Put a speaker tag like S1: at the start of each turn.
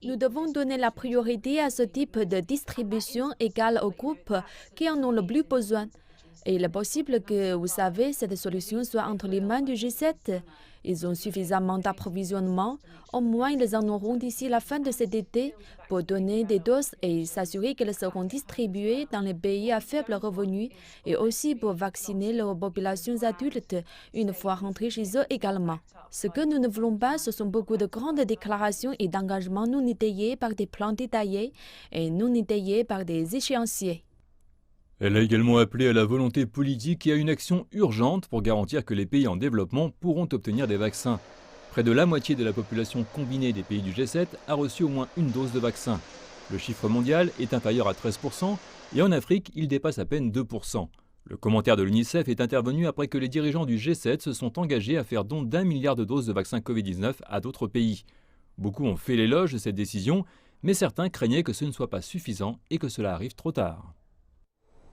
S1: Nous devons donner la priorité à ce type de distribution égale aux groupes qui en ont le plus besoin. Et il est possible que, vous savez, cette solution soit entre les mains du G7. Ils ont suffisamment d'approvisionnement, au moins ils en auront d'ici la fin de cet été, pour donner des doses et s'assurer qu'elles seront distribuées dans les pays à faible revenu et aussi pour vacciner leurs populations adultes une fois rentrées chez eux également. Ce que nous ne voulons pas, ce sont beaucoup de grandes déclarations et d'engagements non étayés par des plans détaillés et non étayés par des échéanciers.
S2: Elle a également appelé à la volonté politique et à une action urgente pour garantir que les pays en développement pourront obtenir des vaccins. Près de la moitié de la population combinée des pays du G7 a reçu au moins une dose de vaccin. Le chiffre mondial est inférieur à 13% et en Afrique, il dépasse à peine 2%. Le commentaire de l'UNICEF est intervenu après que les dirigeants du G7 se sont engagés à faire don d'1 milliard de doses de vaccins Covid-19 à d'autres pays. Beaucoup ont fait l'éloge de cette décision, mais certains craignaient que ce ne soit pas suffisant et que cela arrive trop tard.